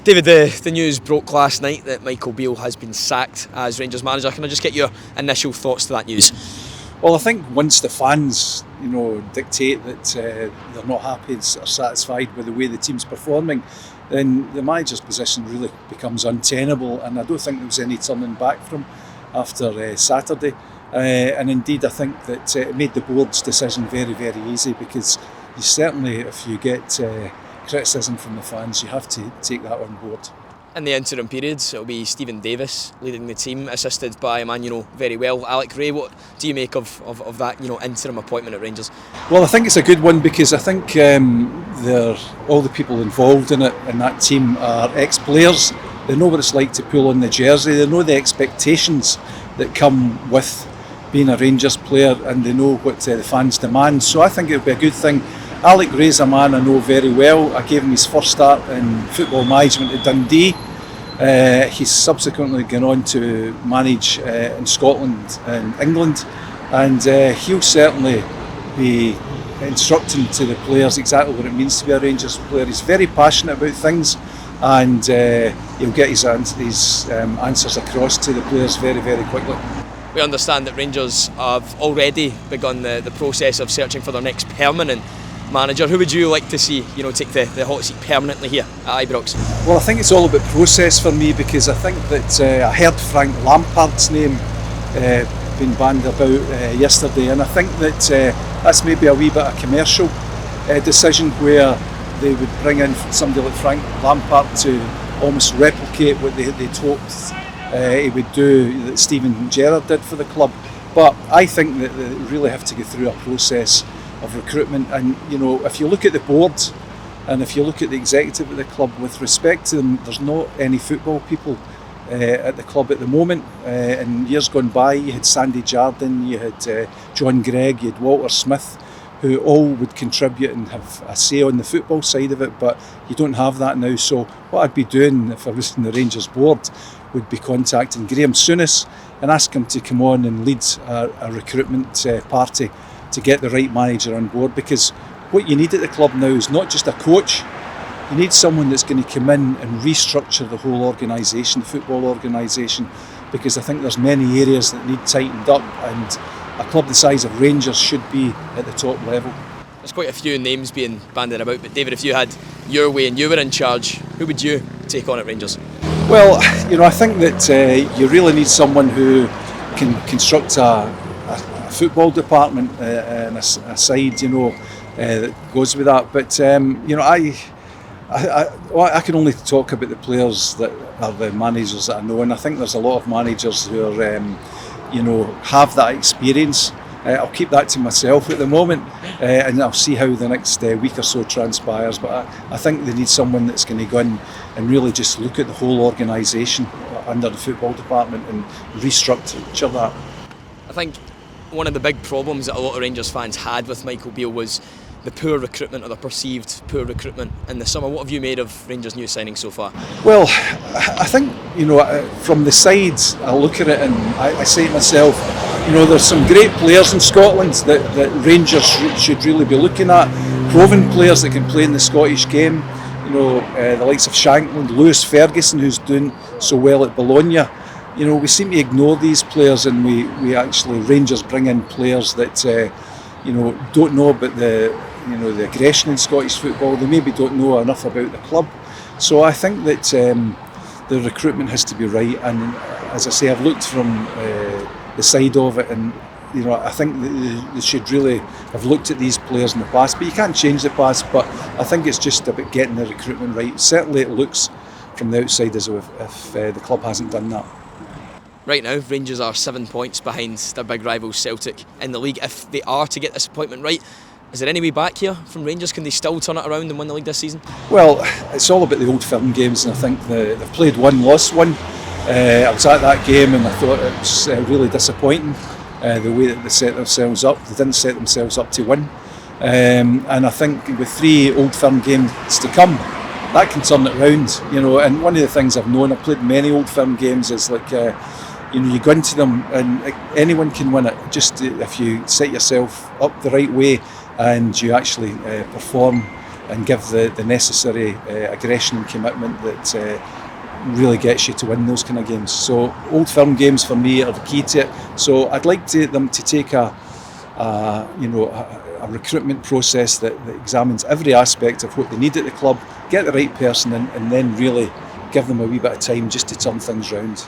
David, the news broke last night that Michael Beale has been sacked as Rangers manager. Can I just get your initial thoughts to that news? Well, I think once the fans, dictate that they're not happy or satisfied with the way the team's performing, then the manager's position really becomes untenable, and I don't think there was any turning back from after Saturday. And indeed, I think that it made the board's decision very, very easy, because you certainly, if you get criticism from the fans, you have to take that on board. In the interim periods, it'll be Stephen Davis leading the team, assisted by a man you know very well, Alec Ray. What do you make of that interim appointment at Rangers? Well, I think it's a good one, because I think all the people involved in that team are ex-players. They know what it's like to pull on the jersey. They know the expectations that come with being a Rangers player, and they know what the fans demand. So I think it would be a good thing. Alec Ray's a man I know very well. I gave him his first start in football management at Dundee. He's subsequently gone on to manage in Scotland and England, and he'll certainly be instructing to the players exactly what it means to be a Rangers player. He's very passionate about things, and he'll get his answers across to the players very, very quickly. We understand that Rangers have already begun the process of searching for their next permanent manager. Who would you like to see take the hot seat permanently here at Ibrox? Well, I think it's all about process for me, because I think that I heard Frank Lampard's name being bandied about yesterday, and I think that that's maybe a wee bit of a commercial decision, where they would bring in somebody like Frank Lampard to almost replicate what they hoped he would do, that Steven Gerrard did for the club. But I think that they really have to go through a process of recruitment, and if you look at the board and if you look at the executive of the club, with respect to them, there's not any football people at the club at the moment. In years gone by, you had Sandy Jardine, you had John Gregg, you had Walter Smith, who all would contribute and have a say on the football side of it, but you don't have that now. So what I'd be doing if I was in the Rangers board would be contacting Graeme Souness and ask him to come on and lead a recruitment party to get the right manager on board, because what you need at the club now is not just a coach. You need someone that's going to come in and restructure the whole organisation, the football organisation, because I think there's many areas that need tightened up, and a club the size of Rangers should be at the top level. There's quite a few names being bandied about, but David, if you had your way and you were in charge, who would you take on at Rangers? Well, I think that you really need someone who can construct a football department and a side, that goes with that. But I can only talk about the players that are the managers that I know, and I think there's a lot of managers who are, have that experience. I'll keep that to myself at the moment, and I'll see how the next week or so transpires. But I think they need someone that's going to go in and really just look at the whole organisation under the football department and restructure that. I think one of the big problems that a lot of Rangers fans had with Michael Beale was the poor recruitment, or the perceived poor recruitment in the summer. What have you made of Rangers' new signings so far? Well, I think, from the sides, I look at it and I say to myself, there's some great players in Scotland that Rangers should really be looking at. Proven players that can play in the Scottish game. The likes of Shankland, Lewis Ferguson, who's doing so well at Bologna. We seem to ignore these players, and we actually, Rangers bring in players that don't know about the aggression in Scottish football. They maybe don't know enough about the club. So I think that the recruitment has to be right, and as I say, I've looked from the side of it, and I think that they should really have looked at these players in the past. But you can't change the past, but I think it's just about getting the recruitment right. Certainly it looks from the outside as if the club hasn't done that. Right now, Rangers are 7 points behind their big rivals Celtic in the league. If they are to get this appointment right, is there any way back here from Rangers? Can they still turn it around and win the league this season? Well, it's all about the old firm games, and I think they've played one, lost one. I was at that game, and I thought it was really disappointing the way that they set themselves up. They didn't set themselves up to win, and I think with 3 old firm games to come, that can turn it round. And one of the things I've known, I've played many old firm games, is like you go into them and anyone can win it, just if you set yourself up the right way and you actually perform and give the necessary aggression and commitment that really gets you to win those kind of games. So Old Firm games for me are the key to it. So I'd like them to take a recruitment process that examines every aspect of what they need at the club, get the right person in, and then really give them a wee bit of time just to turn things round.